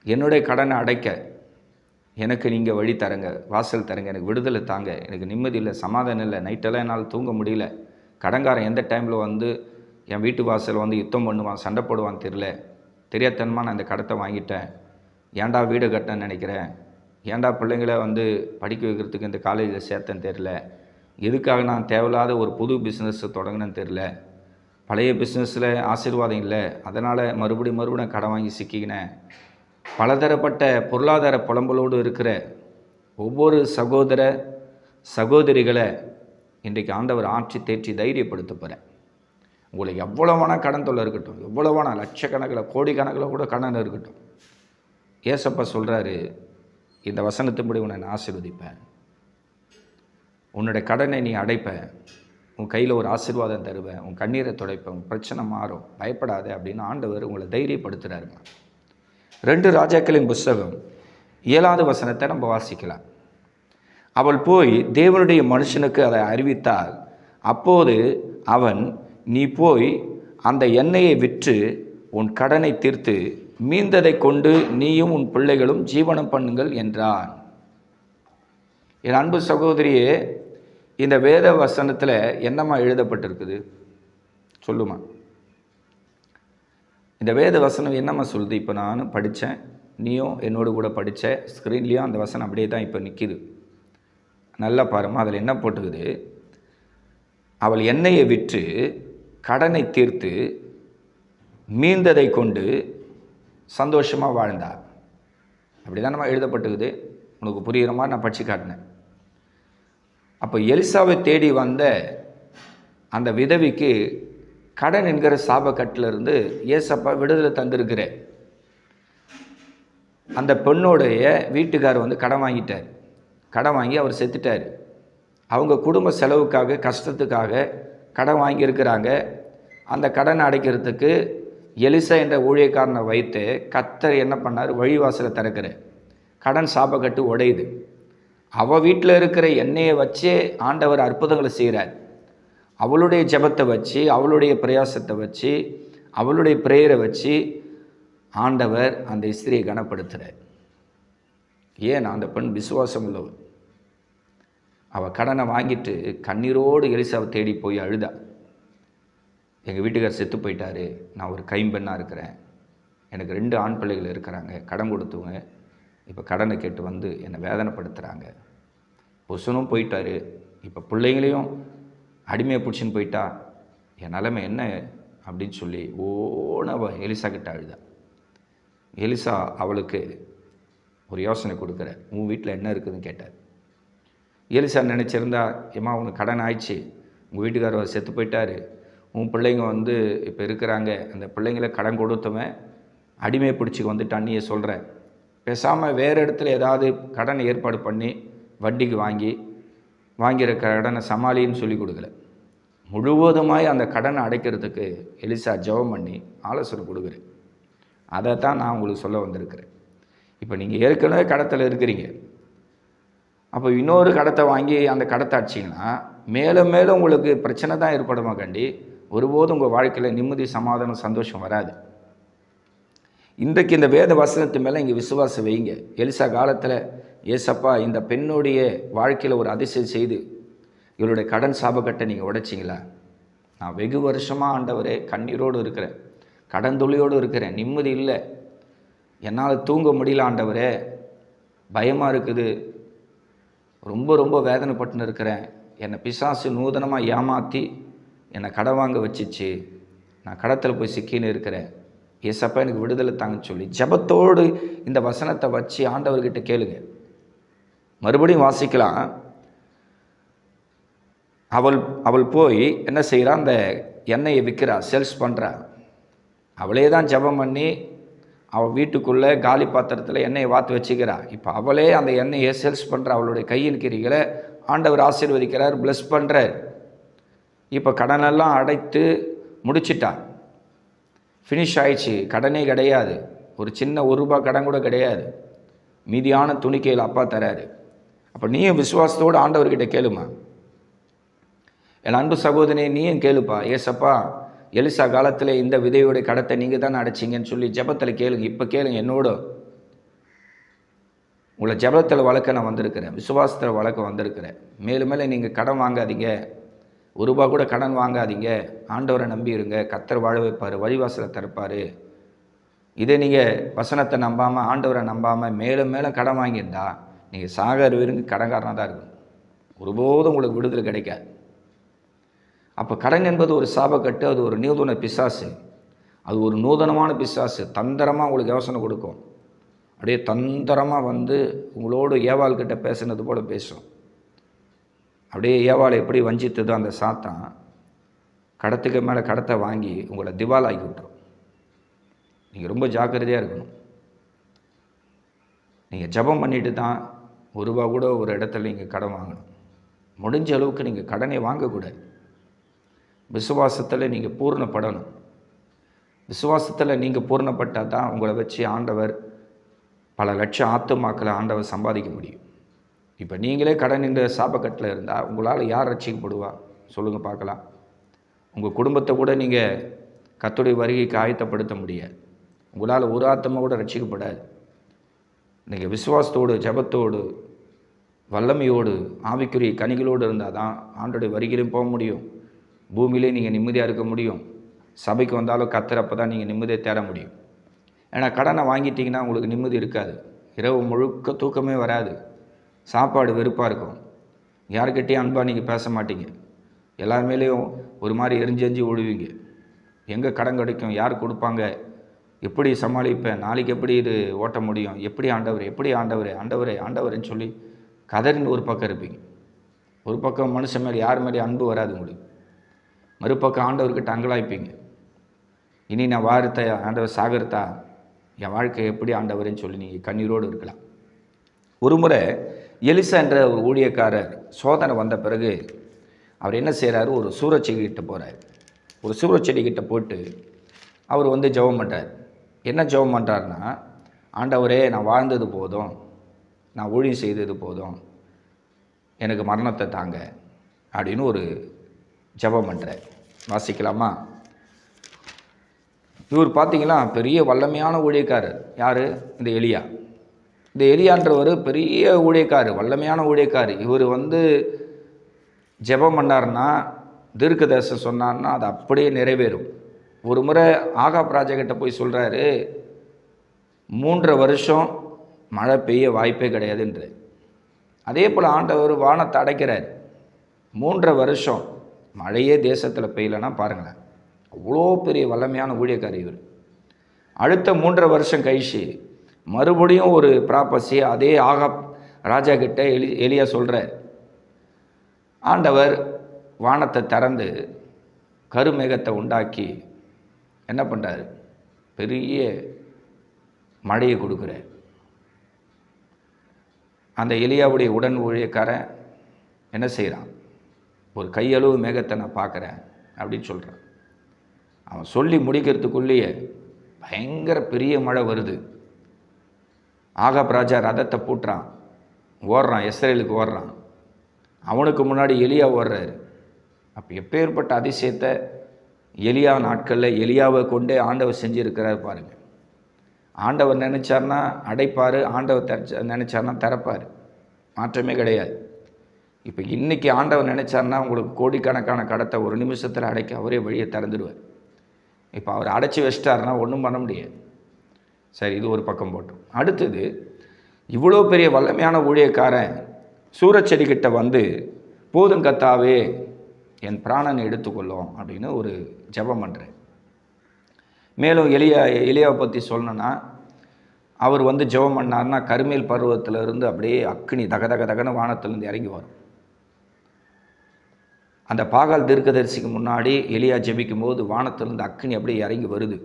என்னுடைய கடனை அடைக்க எனக்கு நீங்கள் வழி தரங்க, வாசல் தரங்க, எனக்கு விடுதலை தாங்க, எனக்கு நிம்மதி இல்லை, சமாதானம் இல்லை, நைட்டெல்லாம் என்னால் தூங்க முடியல, கடன்காரன் எந்த டைமில் என் வீட்டு வாசல் யுத்தம் பண்ணுவான், சண்டை போடுவான்னு தெரியாதனமாக நான் இந்த கடத்தை வாங்கிட்டேன், ஏன்டா வீடு கட்டணும்னு நினைக்கிறேன், ஏன்டா பிள்ளைங்களை படிக்க வைக்கிறதுக்கு இந்த காலேஜில் சேர்த்தேன்னு தெரில, எதுக்காக நான் தேவையில்லாத ஒரு புது பிஸ்னஸ் தொடங்கினேன்னு தெரில, பழைய பிஸ்னஸில் ஆசீர்வாதம் இல்லை, அதனால் மறுபடியும் கடன் வாங்கி சிக்கிக்கினேன். பலதரப்பட்ட பொருளாதார புலம்பலோடு இருக்கிற ஒவ்வொரு சகோதரிகளை இன்றைக்கு ஆண்டவர் ஆட்சி தேற்றி தைரியப்படுத்த போகிறேன். உங்களுக்கு எவ்வளவான கடன் தொல்லை இருக்கட்டும், எவ்வளவான லட்சக்கணக்கில் கோடிக்கணக்கில் கூட கடன் இருக்கட்டும், ஏசப்பா சொல்கிறாரு, இந்த வசனத்தின்படி உன்னை நான் ஆசீர்வதிப்பேன், உன்னுடைய கடனை நீ அடைப்பேன், உன் கையில் ஒரு ஆசீர்வாதம் தருவேன், உன் கண்ணீரை துடைப்பேன், உன் பிரச்சனை மாறும், பயப்படாத அப்படின்னு ஆண்டவர் உங்களை தைரியப்படுத்துகிறாருங்க. 2 ராஜாக்களின் புஸ்தகம் 7ஆவது வசனத்தை நம்ம வாசிக்கலாம். அவள் போய் தேவனுடைய மனுஷனுக்கு அதை அறிவித்தாள். அப்போது அவன், நீ போய் அந்த எண்ணெயை விற்று உன் கடனை தீர்த்து மீந்ததை கொண்டு நீயும் உன் பிள்ளைகளும் ஜீவனம் பண்ணுங்கள் என்றான். என் அன்பு சகோதரியே, இந்த வேத வசனத்தில் என்னம்மா எழுதப்பட்டிருக்குது சொல்லுமா? இந்த வேத வசனம் என்னம்மா சொல்லுது? இப்போ நான் படித்தேன், நீயும் என்னோடு கூட படித்த ஸ்க்ரீன்லேயும் அந்த வசனம் அப்படியே தான் இப்போ நிற்கிது. நல்லா பாருமா, அதில் என்ன போட்டுக்குது? அவள் எண்ணெயை விற்று கடனை தீர்த்து மீந்ததை கொண்டு சந்தோஷமாக வாழ்ந்தார். அப்படி தான் நம்ம எழுதப்பட்டுக்குது. உனக்கு புரிகிற மாதிரி நான் படித்து காட்டினேன். அப்போ எலிசாவை தேடி வந்த அந்த விதவிக்கு கடன் என்கிற சாபக்கட்டிலிருந்து ஏசப்பா விடுதலை தந்திருக்கிறேன். அந்த பெண்ணோடைய வீட்டுக்கார் கடன் வாங்கிட்டார். கடன் வாங்கி அவர் செத்துட்டார். அவங்க குடும்ப செலவுக்காக கஷ்டத்துக்காக கடன் வாங்கியிருக்கிறாங்க. அந்த கடனை அடைக்கிறதுக்கு எலிசா என்ற ஊழியக்காரனை வைத்து கர்த்தர் என்ன பண்ணார்? வழிவாசலை திறக்கிறார். கடன் சாபக்கட்டு உடையுது. அவள் வீட்டில் இருக்கிற எண்ணெயை வச்சே ஆண்டவர் அற்புதங்களை செய்கிறார். அவளுடைய ஜெபத்தை வச்சு, அவளுடைய பிரயாசத்தை வச்சு, அவளுடைய பிரேயரை வச்சு ஆண்டவர் அந்த ஸ்திரியை கனப்படுத்துகிறார். ஏன்? அந்த பெண் விசுவாசம் உள்ளவள். அவள் கடனை வாங்கிட்டு கண்ணீரோடு எலிசாவை தேடி போய் அழுதா. எங்கள் வீட்டுக்கார் செத்து போயிட்டாரு, நான் ஒரு கைம்பெண்ணாக இருக்கிறேன், எனக்கு 2 ஆண் பிள்ளைகள் இருக்கிறாங்க, கடன் கொடுத்தவங்க இப்போ கடனை கேட்டு என்னை வேதனைப்படுத்துகிறாங்க, புருஷனும் போயிட்டாரு, இப்போ பிள்ளைங்களையும் அடிமையை பிடிச்சின்னு போயிட்டா, என் நிலைமை என்ன அப்படின்னு சொல்லி அவள் எலிசா கிட்ட அழுதா. எலிசா அவளுக்கு ஒரு யோசனை கொடுக்குற, உன் வீட்டில் என்ன இருக்குதுன்னு கேட்டார். எலிசா நினச்சிருந்தா, ஏம்மா உனக்கு கடன் ஆயிடுச்சு, உங்கள் வீட்டுக்காரர் செத்து போயிட்டார், உன் பிள்ளைங்க இப்போ இருக்கிறாங்க, அந்த பிள்ளைங்களை கடன் கொடுத்தவன் அடிமையை பிடிச்சி வந்துட்டான், நீ சொல்கிறேன், பேசாமல் வேறு இடத்துல ஏதாவது கடனை ஏற்பாடு பண்ணி வட்டிக்கு வாங்கியிருக்கிற கடனை சமாளின்னு சொல்லி கொடுக்கல. முழுவதுமாய் அந்த கடனை அடைக்கிறதுக்கு எலிசா ஜெபம் பண்ணி ஆலோசனை கொடுக்குறேன். அதை தான் நான் உங்களுக்கு சொல்ல வந்திருக்கிறேன். இப்போ நீங்கள் ஏற்கனவே கடத்தில் இருக்கிறீங்க, அப்போ இன்னொரு கடத்தை வாங்கி அந்த கடத்தை அடிச்சிங்கன்னா மேலும் மேலும் உங்களுக்கு பிரச்சனை தான் ஏற்படுமா கண்டி, ஒருபோதும் உங்கள் வாழ்க்கையில் நிம்மதி, சமாதானம், சந்தோஷம் வராது. இன்றைக்கு இந்த வேத வசனத்து மேலே இங்கே விசுவாசம் வைங்க. எலிசா காலத்தில் ஏசப்பா இந்த பெண்ணுடைய வாழ்க்கையில் ஒரு அதிசயம் செய்து இவருடைய கடன் சாபக்கட்டை நீங்கள் உடைச்சிங்களா? நான் வெகு வருஷமாக ஆண்டவரே கண்ணீரோடு இருக்கிறேன், கடன் தொழியோடு இருக்கிறேன், நிம்மதி இல்லை, என்னால் தூங்க முடியல ஆண்டவரே, பயமாக இருக்குது, ரொம்ப ரொம்ப வேதனைப்பட்டுன்னு இருக்கிறேன், என்னை பிசாசு நூதனமாக ஏமாற்றி என்னை கடன் வாங்க வச்சிச்சு, நான் கடத்தில் போய் சிக்கின்னு இருக்கிறேன், ஏசப்பா எனக்கு விடுதலை தாங்கன்னு சொல்லி ஜெபத்தோடு இந்த வசனத்தை வச்சு ஆண்டவர்கிட்ட கேளுங்க. மறுபடியும் வாசிக்கலாம். அவள் போய் என்ன செய்கிறா, அந்த எண்ணெயை விற்கிறா, சேல்ஸ் பண்ணுறா. அவளே தான் ஜெபம் பண்ணி அவள் வீட்டுக்குள்ளே காலி பாத்திரத்தில் எண்ணெயை வாத்து வச்சுக்கிறா. இப்போ அவளே அந்த எண்ணெயை சேல்ஸ் பண்ணுறா. அவளுடைய கையின் கிரிகளை ஆண்டவர் ஆசீர்வதிக்கிறார், ப்ளஸ் பண்ணுறார். இப்போ கடனெல்லாம் அடைத்து முடிச்சிட்டா, ஃபினிஷ் ஆயிடுச்சு. கடனே கிடையாது, ஒரு சின்ன ₹1 கடன் கூட கிடையாது. மீதியான துணிக்கையில் அப்பா தராரு. அப்போ நீயும் விசுவாசத்தோடு ஆண்டவர்கிட்ட கேளுமா. என் அன்பு சகோதரனே, நீயும் கேளுப்பா. ஏசப்பா, எலிசா காலத்தில் இந்த விதையோடைய கடத்தை நீங்கள் தானே அடைச்சிங்கன்னு சொல்லி ஜெபத்தில் கேளுங்க. இப்போ கேளுங்க, என்னோட உங்களை ஜெபத்தில் வளர்க்க நான் வந்திருக்கிறேன், விசுவாசத்தில் வளர்க்க வந்திருக்கிறேன். மேலும் மேலே நீங்கள் கடன் வாங்காதீங்க, ₹1 கூட கடன் வாங்காதீங்க. ஆண்டவரை நம்பி இருங்க, கர்த்தர் வாழ வைப்பார், வழிவாசலை திறப்பார். இதே நீங்கள் வசனத்தை நம்பாமல் ஆண்டவரை நம்பாமல் மேலும் மேலும் கடன் வாங்கியிருந்தா நீங்கள் சாகர் வீருங்க கடன்காரனாக தான் இருக்கும். ஒருபோதும் உங்களுக்கு விடுதலை கிடைக்காது. அப்போ கடன் என்பது ஒரு சாபக்கட்டு, அது ஒரு நூதன பிசாசு, அது ஒரு நூதனமான பிசாசு. தந்திரமாக உங்களுக்கு யோசனை கொடுக்கும். அப்படியே தந்திரமாக வந்து உங்களோடு ஏவாள்கிட்ட பேசுனது போல் பேசும். அப்படியே ஏவாளை எப்படி வஞ்சித்ததோ அந்த சாத்தான் கடத்துக்கு மேலே கடத்தை வாங்கி உங்களை திவால் ஆக்கி விட்டுரும். நீங்கள் ரொம்ப ஜாக்கிரதையாக இருக்கணும். நீங்கள் ஜெபம் பண்ணிட்டு தான் ₹1 கூட ஒரு இடத்துல நீங்கள் கடன் வாங்கணும். முடிஞ்ச அளவுக்கு நீங்கள் கடனை வாங்கக்கூடாது. விசுவாசத்தில் நீங்கள் பூர்ணப்படணும். விசுவாசத்தில் நீங்கள் பூர்ணப்பட்டால் தான் உங்களை வச்சு ஆண்டவர் பல லட்சம் ஆத்துமாக்களை ஆண்டவர் சம்பாதிக்க முடியும். இப்போ நீங்களே கடன் என்ற சாபக்கட்டில் இருந்தால் உங்களால் யார் ரட்சிக்கப்படுவா சொல்லுங்கள் பார்க்கலாம். உங்கள் குடும்பத்தை கூட நீங்கள் கர்த்தருடைய வருகைக்கு ஆயத்தப்படுத்த முடியாது. உங்களால் ஒரு ஆத்மா கூட ரட்சிக்கப்படாது. நீங்கள் விசுவாசத்தோடு, ஜெபத்தோடு, வல்லமையோடு, ஆவிக்குரிய கனிகளோடு இருந்தால் தான் ஆண்டோடைய வருகையிலும் போக முடியும். பூமியிலே நீங்கள் நிம்மதியாக இருக்க முடியும். சபைக்கு வந்தாலும் கர்த்தர் அப்போ தான் நீங்கள் நிம்மதியை தேட முடியும். ஏன்னா கடனை வாங்கிட்டீங்கன்னா உங்களுக்கு நிம்மதி இருக்காது. இரவு முழுக்க தூக்கமே வராது. சாப்பாடு வெறுப்பாக இருக்கும். யாருக்கிட்டேயும் அன்பாக நீங்கள் பேச மாட்டீங்க. எல்லாருமேலேயும் ஒரு மாதிரி எரிஞ்சு விழுவீங்க. எங்கே கடன் கிடைக்கும், யார் கொடுப்பாங்க, எப்படி சமாளிப்பேன், நாளைக்கு எப்படி இது ஓட்ட முடியும், எப்படி ஆண்டவர், எப்படி ஆண்டவரே ஆண்டவரே ஆண்டவரேன்னு சொல்லி கதறின்னு ஒரு பக்கம் இருப்பீங்க. ஒரு பக்கம் மனுஷன் மேலே யார் மேலே அன்பு வராது உங்களுக்கு. மறுபக்கம் ஆண்டவர்கிட்ட அங்கலாய்ப்பீங்க. இனி நான் வார்த்தை ஆண்டவர் சாகர்த்தா, என் வாழ்க்கை எப்படி ஆண்டவரேன்னு சொல்லி நீங்கள் கண்ணீரோடு இருக்கலாம். ஒரு முறை எலிசா என்ற ஒரு ஊழியக்காரர் சோதனை வந்த பிறகு அவர் என்ன செய்கிறாரு, ஒரு சூரச்செடிக்கிட்ட போகிறார். ஒரு சூரச்செடிக்கிட்ட போட்டு அவர் வந்து ஜெபம் பண்ணுறார். என்ன ஜெபம் பண்ணுறாருன்னா, ஆண்டவரே நான் வாழ்ந்தது போதும், நான் ஊழியம் செய்தது போதும், எனக்கு மரணத்தை தாங்க அப்படின்னு ஒரு ஜெபம் பண்ணுறார். வாசிக்கலாமா? இவர் பார்த்தீங்கன்னா பெரிய வல்லமையான ஊழியக்காரர். யார்? இந்த எலியா. இந்த எலியான்றவர் பெரிய ஊழியக்காரர், வல்லமையான ஊழியக்காரர். இவர் வந்து ஜெபம் பண்ணார்னா, தீர்க்கதரிசனம் சொன்னார்னா அது அப்படியே நிறைவேறும். ஒரு முறை ஆகாப் ராஜாக்கிட்ட போய் சொல்கிறாரு, 3 வருஷம் மழை பெய்ய வாய்ப்பே கிடையாதுன்ற. அதே போல் ஆண்டவர் வானத்தை அடைக்கிறார். 3 வருஷம் மழையே தேசத்தில் பெய்யலைன்னா பாருங்களேன். அவ்வளோ பெரிய வல்லமையான ஊழியக்காரி இவர். அடுத்த 3 வருஷம் கழிச்சு மறுபடியும் ஒரு ப்ராப்பர்சி அதே ஆகாப் ராஜா கிட்ட எலியா சொல்கிறார். ஆண்டவர் வானத்தை திறந்து கருமேகத்தை உண்டாக்கி என்ன பண்ணுறாரு, பெரிய மழையை கொடுக்குறார். அந்த எலியாவுடைய உடன் ஊழியக்காரன் என்ன செய்கிறான், ஒரு கையளவு மேகத்தை நான் பார்க்குறேன் அப்படின்னு சொல்கிறான். அவன் சொல்லி முடிக்கிறதுக்குள்ளேயே பயங்கர பெரிய மழை வருது. ஆகாப் ராஜா ரதத்தை பூட்டுறான், ஓடுறான், இஸ்ரேலுக்கு ஓடுறான். அவனுக்கு முன்னாடி எலியா ஓடுறாரு. அப்போ எப்பேற்பட்ட அதிசயத்தை எலியா நாட்களில் எலியாவை கொண்டே ஆண்டவர் செஞ்சுருக்கிறார் பாருங்கள். ஆண்டவர் நினச்சார்னா அடைப்பார், ஆண்டவர் நினச்சார்னா திறப்பார், மாற்றமே கிடையாது. இப்போ இன்றைக்கி ஆண்டவர் நினச்சார்னா உங்களுக்கு கோடிக்கணக்கான கடத்தை ஒரு நிமிஷத்தில் அடைக்க அவரே வழியை திறந்துடுவார். இப்போ அவர் அடைச்சி வச்சிட்டாருன்னா ஒன்றும் பண்ண முடியாது. சரி, இது ஒரு பக்கம் போட்டோம். அடுத்தது, இவ்வளோ பெரிய வல்லமையான ஊழியக்காரன் சூரச்செடிக்கிட்ட வந்து, போதும் கர்த்தாவே என் பிராணனை எடுத்துக்கொள்ளும் அப்படின்னு ஒரு ஜெபம் பண்ணுறேன். மேலும் எலியாவை பற்றி சொல்லணுன்னா, அவர் வந்து ஜெபம் பண்ணார்னா கர்மேல் பருவத்திலிருந்து அப்படியே அக்கினி தக தக தகன வானத்திலிருந்து இறங்கி வரும். அந்த பாகால் தீர்க்கதரிசிக்கு முன்னாடி எலியா ஜெபிக்கும் போது வானத்திலிருந்து அக்கினி அப்படியே இறங்கி வருது.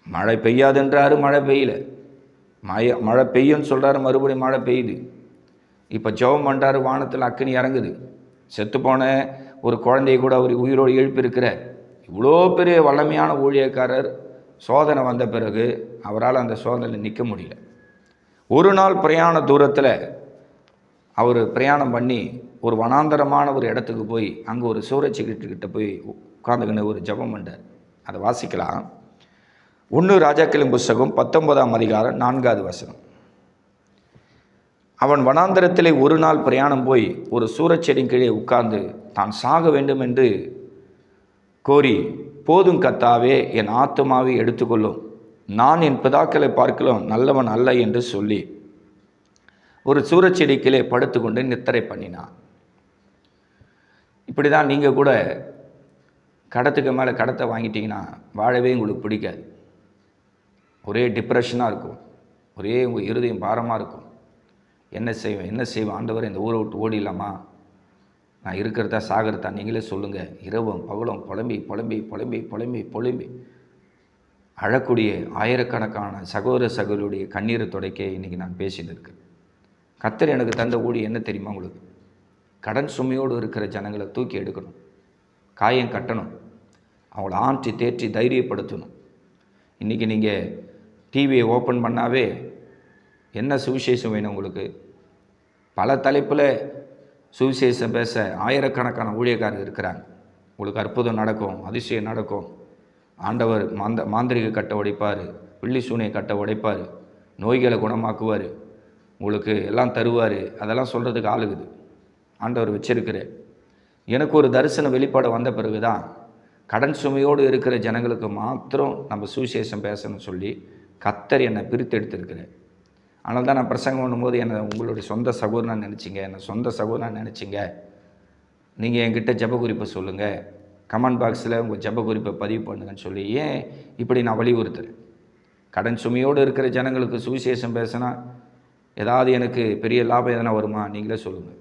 மழை பெய்யாதுன்றாரு, மழை பெய்யல. மழை பெய்யும்னு சொல்கிறாரு, மறுபடியும் மழை பெய்யுது. இப்போ ஜெபம் பண்ணுறாரு, வானத்தில் அக்கினி இறங்குது. செத்துப்போன ஒரு குழந்தைய கூட அவர் உயிரோடு எழுப்பியிருக்கிறார். இவ்வளோ பெரிய வல்லமையான ஊழியக்காரர் சோதனை வந்த பிறகு அவரால் அந்த சோதனையில் நிற்க முடியல. ஒரு நாள் பிரயாண தூரத்தில் அவர் பிரயாணம் பண்ணி ஒரு வனாந்தரமான ஒரு இடத்துக்கு போய் அங்கே ஒரு சூரச்சிக்கிட்ட போய் உட்காந்துக்கின்னு ஒரு ஜெபம் பண்ணார். அதை வாசிக்கலாம். 1 ராஜாக்களின் புஸ்தகம் 19ஆம் அதிகாரம் 4வது வசனம். அவன் வனாந்தரத்திலே ஒரு நாள் பிரயாணம் போய் ஒரு சூரச்செடி கீழே உட்கார்ந்து தான் சாக வேண்டும் என்று கோரி, போதும் கர்த்தாவே, என் ஆத்துமாவை எடுத்துக்கொள்ளும், நான் என் பிதாக்களை பார்க்கலாம் நல்லவன் அல்ல என்று சொல்லி ஒரு சூரச்செடி கீழே படுத்துக்கொண்டு நித்திரை பண்ணினான். இப்படி தான் நீங்கள் கூட கடத்துக்கு மேலே கடத்தை வாங்கிட்டீங்கன்னா வாழவே உங்களுக்கு பிடிக்காது. ஒரே டிப்ரெஷனாக இருக்கும், ஒரே உங்கள் இருதயம் பாரமாக இருக்கும். என்ன செய்வேன் ஆண்டவர், இந்த ஊரை விட்டு ஓடிடலாமா, நான் இருக்கிறதா சாகிறதா நீங்களே சொல்லுங்கள். இரவும் பகலும் புலம்பி புலம்பி புலம்பி புலம்பி புலம்பி அழக்கூடிய ஆயிரக்கணக்கான சகோதரர்களுடைய கண்ணீரை துடைக்க இன்றைக்கி நான் பேசிட்டு இருக்கேன். கர்த்தர் எனக்கு தந்த ஊழி என்ன தெரியுமா உங்களுக்கு? கடன் சுமையோடு இருக்கிற ஜனங்களை தூக்கி எடுக்கணும், காயம் கட்டணும், அவங்கள ஆற்றி தேற்றி தைரியப்படுத்தணும். இன்றைக்கி நீங்கள் டிவியை ஓப்பன் பண்ணாவே என்ன சுவிசேஷம் வேணும் உங்களுக்கு? பல தலைப்பில் சுவிசேஷம் பேச ஆயிரக்கணக்கான ஊழியக்காரர் இருக்கிறாங்க. உங்களுக்கு அற்புதம் நடக்கும், அதிசயம் நடக்கும். ஆண்டவர் மாந்திரிக கட்டை உடைப்பார், பில்லி சூனியை கட்டை உடைப்பார், நோய்களை குணமாக்குவார், உங்களுக்கு எல்லாம் தருவார். அதெல்லாம் சொல்கிறதுக்கு ஆளுகுது ஆண்டவர் வச்சிருக்கிறார். எனக்கு ஒரு தரிசன வெளிப்பாடு வந்த பிறகு தான் கடன் சுமையோடு இருக்கிற ஜனங்களுக்கு மாத்திரம் நம்ம சுவிசேஷம் பேசணும்னு சொல்லி கர்த்தர் என்னை பிரித்து எடுத்திருக்கிறேன். ஆனால் தான் நான் பிரசங்கம் பண்ணும்போது என்னை உங்களுடைய சொந்த சகோதரனாக நினச்சிங்க, என்னை சொந்த சகோதரனாக நினச்சிங்க. நீங்கள் என்கிட்ட ஜெப குறிப்பை சொல்லுங்கள், கமெண்ட் பாக்ஸில் உங்கள் ஜெப குறிப்பை பதிவு பண்ணுங்கன்னு சொல்லி ஏன் இப்படி நான் வலியுறுத்துறேன்? கடன் சுமையோடு இருக்கிற ஜனங்களுக்கு சுவிசேஷம் பேசினா ஏதாவது எனக்கு பெரிய லாபம் எதனா வருமா? நீங்களே சொல்லுங்கள்.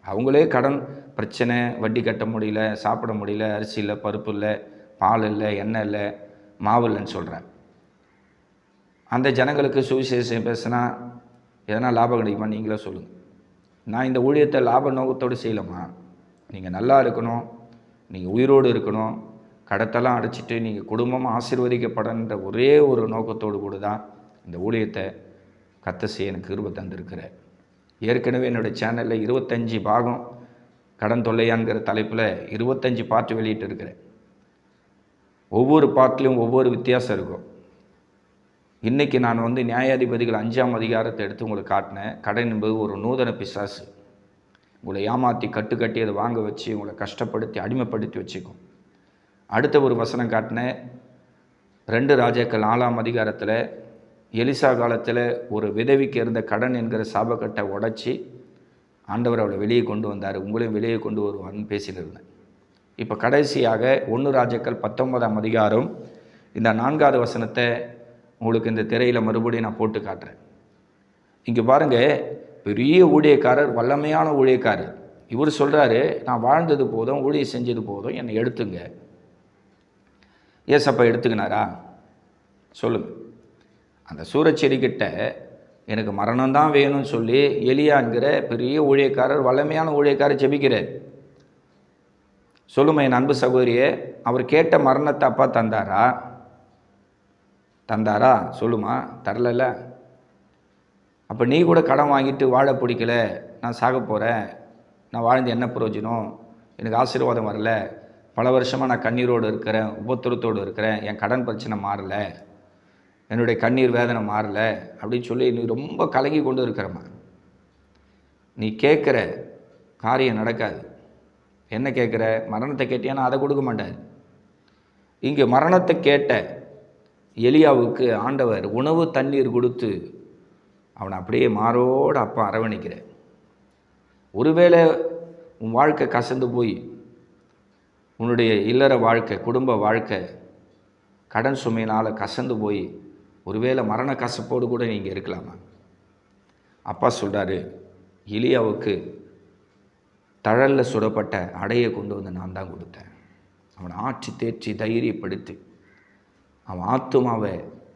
அவங்களே கடன் பிரச்சனை, வட்டி கட்ட முடியல, சாப்பிட முடியல, அரிசி இல்லை, பருப்பு இல்லை, பால் இல்லை, எண்ணெய் இல்லை, மாவு இல்லைன்னு சொல்கிறேன். அந்த ஜனங்களுக்கு சுவிசேஷம் பேசினா எதனா லாபம் கிடைக்குமா? நீங்களே சொல்லுங்கள். நான் இந்த ஊழியத்தை லாப நோக்கத்தோடு செய்யலாமா? நீங்கள் நல்லா இருக்கணும், நீங்கள் உயிரோடு இருக்கணும், கடத்தெல்லாம் அடைச்சிட்டு நீங்கள் குடும்பமாக ஆசீர்வதிக்கப்படன்ற ஒரே ஒரு நோக்கத்தோடு கூட தான் இந்த ஊழியத்தை கர்த்தர் செய்ய எனக்கு கிருபை தந்திருக்கிறேன். ஏற்கனவே என்னுடைய சேனலில் 25 பாகம் கடன் தொல்லையான்கிற தலைப்பில் 25 பார்ட் வெளியிட்டு இருக்கிறேன். ஒவ்வொரு பார்ட்லேயும் ஒவ்வொரு வித்தியாசம் இருக்கும். இன்றைக்கி நான் வந்து நியாயாதிபதிகள் 5ஆம் அதிகாரத்தை எடுத்து உங்களுக்கு காட்டினேன். கடன் என்பது ஒரு நூதன பிசாசு. உங்களை ஏமாற்றி கட்டி அதை வாங்க வச்சு உங்களை கஷ்டப்படுத்தி அடிமைப்படுத்தி வச்சுக்கும். அடுத்த ஒரு வசனம் காட்டினேன். 2 ராஜாக்கள் 4ஆம் அதிகாரத்தில் எலிசா காலத்தில் ஒரு விதவிக்கு இருந்த கடன் என்கிற சாபக்கட்டை உடைச்சி ஆண்டவர் அவளை வெளியே கொண்டு வந்தார், உங்களையும் வெளியே கொண்டு வருவார்னு பேசினிருந்தேன். இப்போ கடைசியாக 1 ராஜாக்கள் 19ஆம் அதிகாரம் இந்த 4வது வசனத்தை உங்களுக்கு இந்த திரையில் மறுபடியும் நான் போட்டு காட்டுறேன். இங்கே பாருங்கள், பெரிய ஊழியக்காரர், வல்லமையான ஊழியக்காரர். இவர் சொல்கிறாரு, நான் வாழ்ந்தது போதும், ஊழியம் செஞ்சது போதும், என்னை எடுத்துங்க. ஏசப்பா எடுத்துக்கினாரா? சொல்லுங்கள். அந்த சூரச்செடிக்கிட்ட எனக்கு மரணம்தான் வேணும்னு சொல்லி எலியாங்கிற பெரிய ஊழியக்காரர், வல்லமையான ஊழியக்காரர் ஜெபிக்கிறார். சொல்லுமா என் அன்பு சகோதரியே, அவர் கேட்ட மரணத்தை அப்பா தந்தாரா? சொல்லுமா, தரல. அப்போ நீ கூட கடன் வாங்கிட்டு வாழ பிடிக்கல, நான் சாக போகிறேன், நான் வாழ்ந்து என்ன பிரயோஜனம், எனக்கு ஆசீர்வாதம் வரல, பல வருஷமாக நான் கண்ணீரோடு இருக்கிறேன், உபத்திரத்தோடு இருக்கிறேன், என் கடன் பிரச்சனை மாறலை, என்னுடைய கண்ணீர் வேதனை மாறலை அப்படின்னு சொல்லி நீ ரொம்ப கலங்கி கொண்டு இருக்கிறம்மா. நீ கேட்குற காரியம் நடக்காது. என்ன கேட்குற? மரணத்தை கேட்டியானா அதை கொடுக்க மாட்டார். இங்கே மரணத்தை கேட்ட எலியாவுக்கு ஆண்டவர் உணவு தண்ணீர் கொடுத்து அவனை அப்படியே மாரோடு அப்பா அரவணைக்கிற. ஒருவேளை உன் வாழ்க்கை கசந்து போய் உன்னுடைய இல்லற வாழ்க்கை, குடும்ப வாழ்க்கை கடன் சுமையினால் கசந்து போய் ஒருவேளை மரண கசப்போடு கூட நீங்கள் இருக்கலாமா? அப்பா சொல்கிறாரு, எலியாவுக்கு தழலில் சுடப்பட்ட அடையை கொண்டு வந்து நான் தான் கொடுத்தேன். அவனை ஆற்றி தேற்றி தைரியப்படுத்தி அவன் ஆத்துமாவை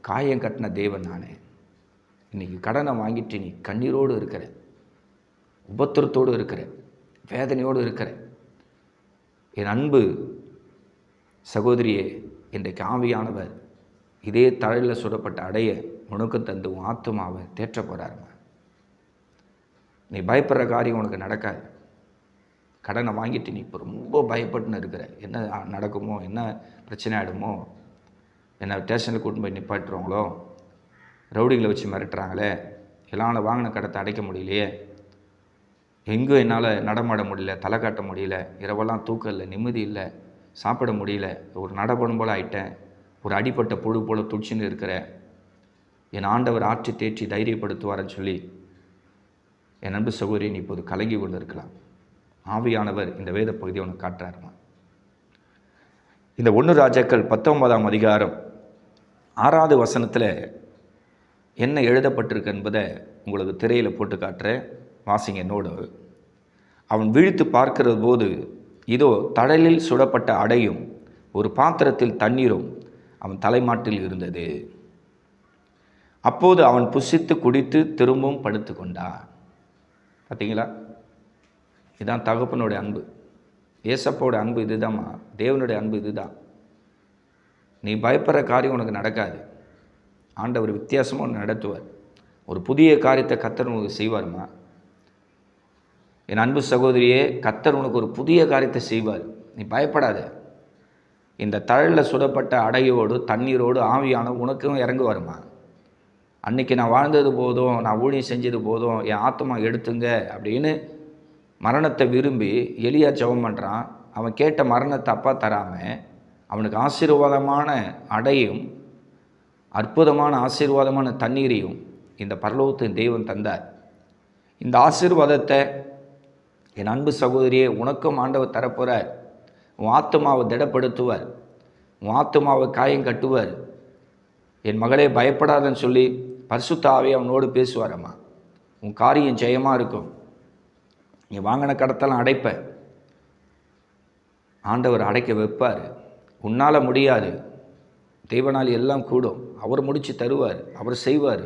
காயம் கட்டின தேவன் நானே. இன்றைக்கி கடனை வாங்கிட்டு நீ கண்ணீரோடு இருக்கிற, உபத்திரத்தோடு இருக்கிற, வேதனையோடு இருக்கிற என் அன்பு சகோதரியே, இன்றைக்கு ஆவியானவர் இதே தழலில் சுடப்பட்ட அடைய உனக்கு தந்து உன் ஆத்துமாவை தேற்ற போகிறாருங்க. நீ பயப்படுற காரியம் உனக்கு நடக்காது. கடனை வாங்கிட்டு நீ இப்போ ரொம்ப பயப்பட்டுன்னு இருக்கிற, என்ன நடக்குமோ, என்ன பிரச்சனை ஆகிடுமோ, என்ன ஸ்டேஷனில் கூட்டு போய் நிப்பாட்டுருவாங்களோ, ரவுடிகளை வச்சு மிரட்டுறாங்களே, எல்லாம் வாங்கின கடத்தை அடைக்க முடியலையே, எங்கும் என்னால் நடமாட முடியல, தலை காட்ட முடியல, இரவெல்லாம் தூக்கம் இல்லை, நிம்மதி இல்லை, சாப்பிட முடியல, ஒரு நடப்படும் போல் ஆயிட்டேன், ஒரு அடிப்பட்ட புழு போல் துடிச்சுன்னு இருக்கிறேன், என் ஆண்டவர் ஆற்றி தேற்றி தைரியப்படுத்துவார்னு சொல்லி என் அன்பு சகோதரி நீ இப்போது கலங்கி கொண்டு இருக்கலாம். ஆவியானவர் இந்த வேத பகுதியை உனக்கு காட்டுறாருமா. இந்த 1 ராஜாக்கள் 19ஆம் அதிகாரம் 6வது வசனத்தில் என்ன எழுதப்பட்டிருக்கு என்பதை உங்களுக்கு திரையில் போட்டு காட்டுறேன், வாசிங்க என்னோடு. அவன் விழித்து பார்க்கிற போது இதோ தழலில் சுடப்பட்ட அடையும் ஒரு பாத்திரத்தில் தண்ணீரும் அவன் தலைமாட்டில் இருந்தது. அப்போது அவன் புசித்து குடித்து திரும்பவும் படுத்து கொண்டான். பார்த்தீங்களா? இதுதான் தகப்பனுடைய அன்பு, ஏசப்போட அன்பு இதுதாம்மா, தேவனுடைய அன்பு இதுதான். நீ பயப்படுற காரியம் உனக்கு நடக்காது. ஆண்டவர் வித்தியாசமாக நடத்துவார். ஒரு புதிய காரியத்தை கர்த்தர் உனக்கு செய்வார்மா. என் அன்பு சகோதரியே, கர்த்தர் உனக்கு ஒரு புதிய காரியத்தை செய்வார். நீ பயப்படாத. இந்த தழலில் சுடப்பட்ட அடையோடு தண்ணீரோடு ஆவியான உனக்கும் இறங்குவாருமா. அன்றைக்கி நான் வாழ்ந்தது போதும், நான் ஊழியம் செஞ்சது போதும், என் ஆத்மா எடுத்துங்க அப்படின்னு மரணத்தை விரும்பி எலியா ஜெபம் பண்ணுறான். அவன் கேட்ட மரணத்தை அப்பா தராமல் அவனுக்கு ஆசீர்வாதமான அடையும் அற்புதமான ஆசீர்வாதமான தண்ணீரையும் இந்த பரலோகத்தின் தெய்வம் தந்தார். இந்த ஆசீர்வாதத்தை என் அன்பு சகோதரியே உனக்கும் ஆண்டவர் தரப்போகிறார். உன் ஆத்துமாவை திடப்படுத்துவார், உன் ஆத்துமாவை காயம் கட்டுவார். என் மகளே பயப்படாதன்னு சொல்லி பரிசுத்த ஆவி அவனோடு பேசுவாரம்மா. உன் காரியம் ஜெயமாக இருக்கும். நீ வாங்கின கடத்தெல்லாம் அடைப்ப, ஆண்டவர் அடைக்க வைப்பார். உன்னால் முடியாது, தேவனால் எல்லாம் கூடும். அவர் முடித்து தருவார், அவர் செய்வார்.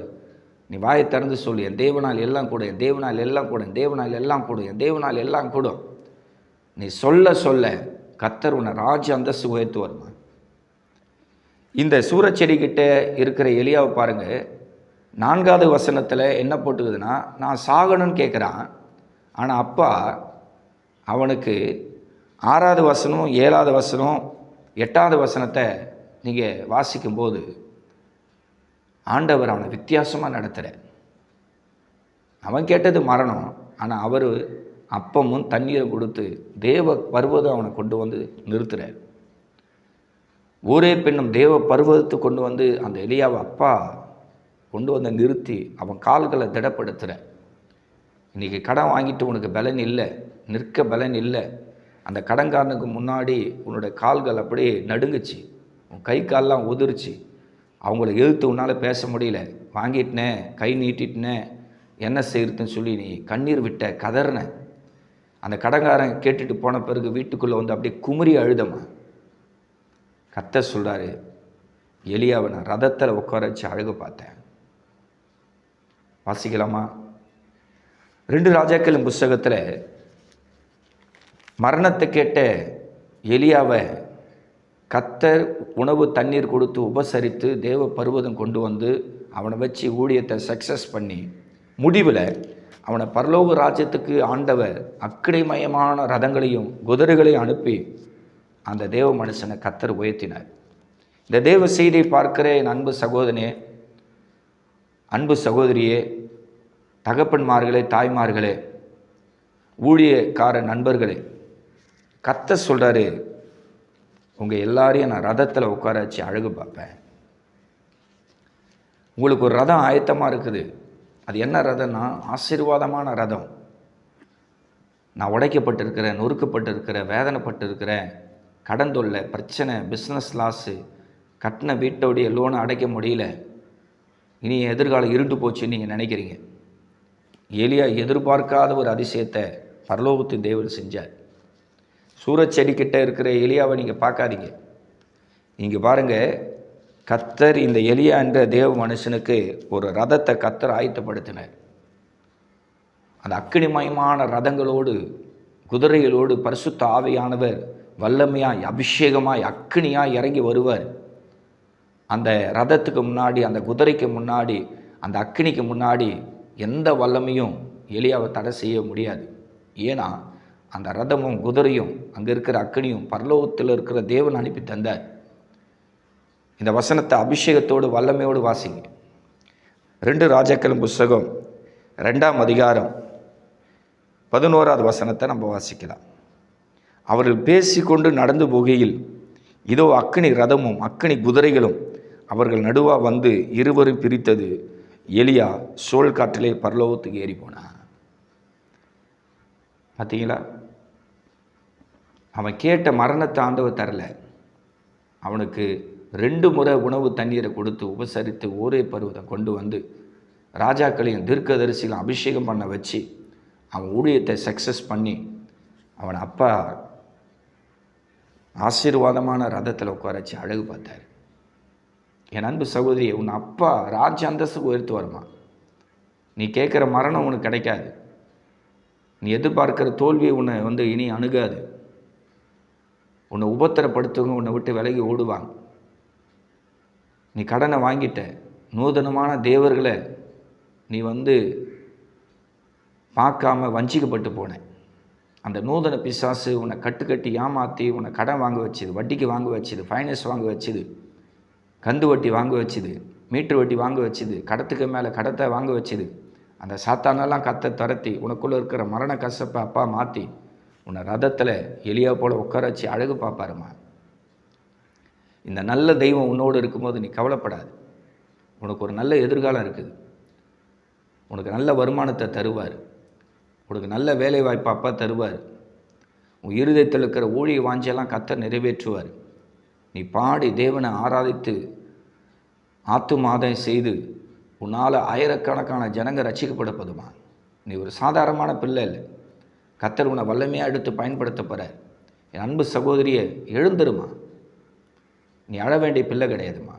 நீ வாயை திறந்து சொல்லு, என் தேவனால் எல்லாம் கூடும், என் தேவனால் எல்லாம் கூடும், என் தேவனால் எல்லாம் கூடும், என் தேவனால் எல்லாம் கூடும். நீ சொல்ல சொல்ல கர்த்தர் உன்னை ராஜ அந்தஸ்து உயர்த்துவார்மா. இந்த சூரச்செடிக்கிட்ட இருக்கிற எலியாவை பாருங்கள். 4வது வசனத்தில் என்ன போட்டுக்குதுன்னா, நான் சாகணும்னு கேட்குறான். ஆனால் அப்பா அவனுக்கு 6வது வசனம் 7வது வசனம் 8வது வசனத்தை நீங்கள் வாசிக்கும்போது ஆண்டவர் அவனை வித்தியாசமாக நடத்துகிறார். அவன் கேட்டது மரணம், ஆனால் அவர் அப்பமும் தண்ணீரை கொடுத்து தேவ பர்வதம் அவனை கொண்டு வந்து நிறுத்துகிறார். ஊரே பெண்ணும் தேவ பர்வதத்தை கொண்டு வந்து அந்த எலியாவை அப்பா கொண்டு வந்து நிறுத்தி அவன் கால்களை திடப்படுத்துகிறார். இன்றைக்கி கடன் வாங்கிட்டு உனக்கு பலன் இல்லை, நிற்க பலன் இல்லை. அந்த கடன்காரனுக்கு முன்னாடி உன்னுடைய கால்கள் அப்படியே நடுங்குச்சு, உன் கை கால்லாம் உதிர்ச்சி. அவங்கள எழுத்து உன்னால் பேச முடியல. வாங்கிட்டேன், கை நீட்டிட்டேனே, என்ன செய்யறதுன்னு சொல்லி நீ கண்ணீர் விட்ட, கதறின. அந்த கடன்காரன் கேட்டுட்டு போன பிறகு வீட்டுக்குள்ளே வந்து அப்படியே குமுறி அழுதம்மா. கர்த்தர் சொல்கிறாரு, எலியாவை நான் ரதத்தில் உட்கார வச்சு அழகு பார்த்தேன். வாசிக்கலாமா? 2 ராஜாக்களின் புஸ்தகத்தில் மரணத்தை கேட்ட எலியாவை கர்த்தர் உணவு தண்ணீர் கொடுத்து உபசரித்து தேவ பர்வதம் கொண்டு வந்து அவனை வச்சு ஊழியத்தை சக்ஸஸ் பண்ணி முடிவில் அவனை பரலோக ராஜ்யத்துக்கு ஆண்டவர் அக்கினிமயமான ரதங்களையும் குதிரைகளையும் அனுப்பி அந்த தேவ மனுஷனை கர்த்தர் உயர்த்தினார். இந்த தேவ செய்தியை பார்க்கிற என் அன்பு சகோதரனே, அன்பு சகோதரியே, தகப்பன்மார்களே, தாய்மார்களே, ஊழியக்கார நண்பர்களே, கர்த்தர் சொல்கிறாரு, உங்கள் எல்லாரையும் நான் ரதத்தில் உட்கார வச்சு அழகு பார்ப்பேன். உங்களுக்கு ஒரு ரதம் ஆயத்தமாக இருக்குது. அது என்ன ரதம்னா ஆசீர்வாதமான ரதம். நான் உடைக்கப்பட்டிருக்கிறேன், நொறுக்கப்பட்டிருக்கிறேன், வேதனைப்பட்டிருக்கிறேன், கடன் தொல்லை, பிரச்சனை, பிஸ்னஸ் லாஸு, கட்டின வீட்டோடைய லோனை அடைக்க முடியல, இனி எதிர்காலம் இருண்டு போச்சுன்னு நீங்கள் நினைக்கிறீங்க. எலியா எதிர்பார்க்காத ஒரு அதிசயத்தை பரலோகத்தின் தேவன் செஞ்சார். சூரச்செடிக்கிட்ட இருக்கிற எலியாவை நீங்கள் பார்க்காதீங்க. இங்கே பாருங்கள், கர்த்தர் இந்த எலியா என்ற தேவ மனுஷனுக்கு ஒரு ரதத்தை கர்த்தர் ஆயத்தப்படுத்தினார். அந்த அக்கினிமயமான ரதங்களோடு குதிரைகளோடு பரிசுத்த ஆவியானவர் வல்லமையாய் அபிஷேகமாய் அக்கினியாய் இறங்கி வருவார். அந்த ரதத்துக்கு முன்னாடி, அந்த குதிரைக்கு முன்னாடி, அந்த அக்கினிக்கு முன்னாடி எந்த வல்லமையும் எலியாவை தடை செய்ய முடியாது. ஏன்னா அந்த ரதமும் குதிரையும் அங்கே இருக்கிற அக்கினியும் பரலோகத்தில் இருக்கிற தேவன் அனுப்பி தந்தார். இந்த வசனத்தை அபிஷேகத்தோடு வல்லமையோடு வாசிங்க. 2 ராஜாக்கள் புஸ்தகம் 2ஆம் அதிகாரம் 11வது வசனத்தை நம்ம வாசிக்கலாம். அவர்கள் பேசிக்கொண்டு நடந்து போகையில் இதோ அக்கினி ரதமும் அக்கினி குதிரைகளும் அவர்கள் நடுவா வந்து இருவரும் பிரித்தது. எலியா சோழ் காற்றிலே பரலோகத்துக்கு ஏறி போனான். பார்த்தீங்களா? அவன் கேட்ட மரணத்தை ஆண்டவர் தரல. அவனுக்கு 2 முறை உணவு தண்ணீரை கொடுத்து உபசரித்து ஓரே பருவத்தை கொண்டு வந்து ராஜாக்களையும் தீர்க்கதரிசிகளையும் அபிஷேகம் பண்ண வச்சு அவன் ஊழியத்தை சக்ஸஸ் பண்ணி அவன் அப்பா ஆசீர்வாதமான ரதத்தில் உட்கார வச்சு அழகு பார்த்தார். என் அன்பு சகோதரி, உன் அப்பா ராஜ அந்தஸ்துக்கு உயர்த்து வருமா? நீ கேட்குற மரணம் உனக்கு கிடைக்காது. நீ எதிர்பார்க்கிற தோல்வியை உன்னை இனி அணுகாது. உன்னை உபத்திரப்படுத்துவங்க உன்னை விட்டு விலகி ஓடுவாங்க. நீ கடனை வாங்கிட்ட, நூதனமான தேவர்களை நீ பார்க்காம வஞ்சிக்கப்பட்டு போனேன். அந்த நூதன பிசாசு உன்னை கட்டுக்கட்டி ஏமாற்றி உன்னை கடன் வாங்க வச்சுது, வட்டிக்கு வாங்க வச்சுது, ஃபைனான்ஸ் வாங்க வச்சுது, கந்து வட்டி வாங்க வச்சுது, மீட்ரு வட்டி வாங்க வச்சுது, கடத்துக்கு மேலே கடத்தை வாங்க வச்சுது. அந்த சாத்தானெல்லாம் கத்தை துரத்தி உனக்குள்ளே இருக்கிற மரண கசப்பை அப்பா மாற்றி உன்னை ரதத்தில் எலியா போல் உட்கார வச்சு அழகு பார்ப்பாருமா. இந்த நல்ல தெய்வம் உன்னோடு இருக்கும்போது நீ கவலைப்படாது. உனக்கு ஒரு நல்ல எதிர்காலம் இருக்குது. உனக்கு நல்ல வருமானத்தை தருவார். உனக்கு நல்ல வேலை வாய்ப்பு அப்பா தருவார். உன் இருதயத்தில் இருக்கிற ஊழிய வாஞ்செல்லாம் கர்த்தர் நிறைவேற்றுவார். நீ பாடி தேவனை ஆராதித்து ஆத்துமாதம் செய்து உன்னால் ஆயிரக்கணக்கான ஜனங்க ரட்சிக்கப்படப்படுமா. நீ ஒரு சாதாரணமான பிள்ளை இல்லை. கர்த்தர் உன்னை வல்லமையாக எடுத்து பயன்படுத்த போகிற. என் அன்பு சகோதரியை எழுந்துருமா. நீ அழ வேண்டிய பிள்ளை கிடையாதுமா.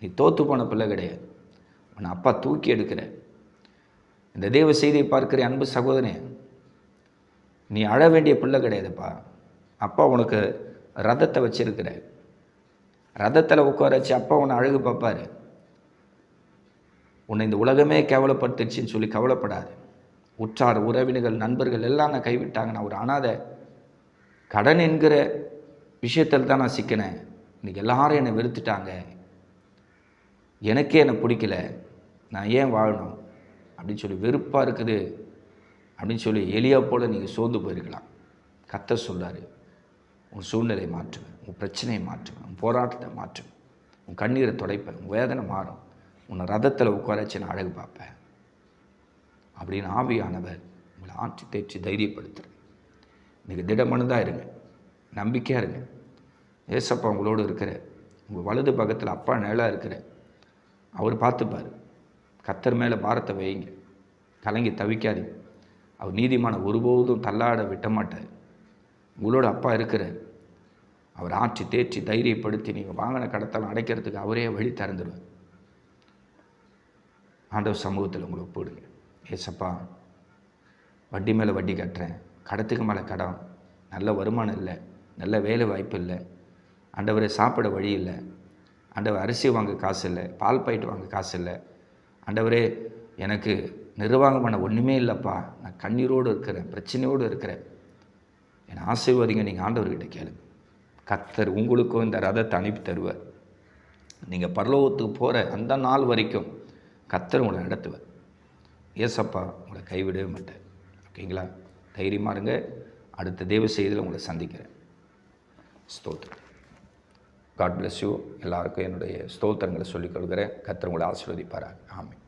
நீ தோற்று போன பிள்ளை கிடையாது. உன்னை அப்பா தூக்கி எடுக்கிற. இந்த தேவ செய்தியை பார்க்குற அன்பு சகோதரனே, நீ அழ வேண்டிய பிள்ளை கிடையாதுப்பா. அப்பா உனக்கு ரதத்தை வச்சிருக்கிற. ரதத்தில் உட்கார வச்சு அப்பா உன்னை அழகு பார்ப்பார். உன்னை இந்த உலகமே கேவலப்படுத்துச்சுன்னு சொல்லி கவலைப்படாது. உற்றார் உறவினர்கள் நண்பர்கள் எல்லாம் நான் கைவிட்டாங்க. நான் ஒரு அனாதை. கடன் என்கிற விஷயத்தில் தான் நான் சிக்கினேன். இன்றைக்கி எல்லாரும் என்னை வெறுத்துட்டாங்க. எனக்கே என்னை பிடிக்கல. நான் ஏன் வாழணும் அப்படின்னு சொல்லி வெறுப்பாக இருக்குது அப்படின்னு சொல்லி எலியா போல் நீங்கள் சோர்ந்து போயிருக்கலாம். கர்த்தர் சொல்கிறாரு, உன் சூழ்நிலையை மாற்றுவேன், உன் பிரச்சனையை மாற்றுவேன், உன் போராட்டத்தை மாற்றுவேன், உன் கண்ணீரை துடைப்பேன், உன் வேதனை மாறும், உன்னை ரதத்தில் உட்கார வச்சு நான் அழகு பார்ப்பேன் அப்படின்னு ஆவியானவர் உங்களை ஆற்றி தேய்ச்சி தைரியப்படுத்துகிறேன். இன்றைக்கி திடமனதாக இருங்க, நம்பிக்கையாக இருங்க. ஏசப்பா உங்களோடு இருக்கிற. உங்கள் வலது பக்கத்தில் அப்பா நிழலாக இருக்கிற. அவர் பார்த்துப்பார். கர்த்தர் மேலே பாரத்தை வைங்க. கலங்கி தவிக்காதீங்க. அவர் நீதிமான ஒருபோதும் தள்ளாட விட்ட மாட்டார். உங்களோட அப்பா இருக்கிறார். அவர் ஆற்றி தேற்றி தைரியப்படுத்தி நீங்கள் வாங்கின கடத்தெல்லாம் அடைக்கிறதுக்கு அவரே வழி திறந்துடுவார். ஆண்டவர் சமூகத்தில் உங்களை ஒப்பிடுங்க. ஏசப்பா, வட்டி மேலே வட்டி கட்டுறேன், கடத்துக்கு மேலே கடன், நல்ல வருமானம் இல்லை, நல்ல வேலை வாய்ப்பு இல்லை, ஆண்டவரை சாப்பிட வழி இல்லை, ஆண்டவர் அரிசி வாங்க காசு இல்லை, பால் பாயிட்டு வாங்க காசு இல்லை, ஆண்டவரே எனக்கு நிர்வாகம் பண்ண ஒன்றுமே இல்லைப்பா, நான் கண்ணீரோடு இருக்கிறேன், பிரச்சனையோடு இருக்கிறேன், என்னை ஆசீர்வாதிங்க. நீங்கள் ஆண்டவர்கிட்ட கேளுங்க. கர்த்தர் உங்களுக்கும் இந்த ரதத்தை அனுப்பி தருவார். நீங்கள் பரலோகத்துக்கு போகிற அந்த நாள் வரைக்கும் கர்த்தர் உங்களை நடத்துவார். ஏசப்பா உங்களை கைவிடவே மாட்டார். ஓகேங்களா? தைரியமாக இருங்க. அடுத்த தேவ செய்தியில் உங்களை சந்திக்கிறேன். ஸ்தோத்திரம். God bless you. எல்லாருக்கும் என்னுடைய ஸ்தோத்திரங்களை சொல்லிக் கொடுக்குறேன். கர்த்தர் உங்களை ஆசீர்வதிப்பாராக. ஆமென்.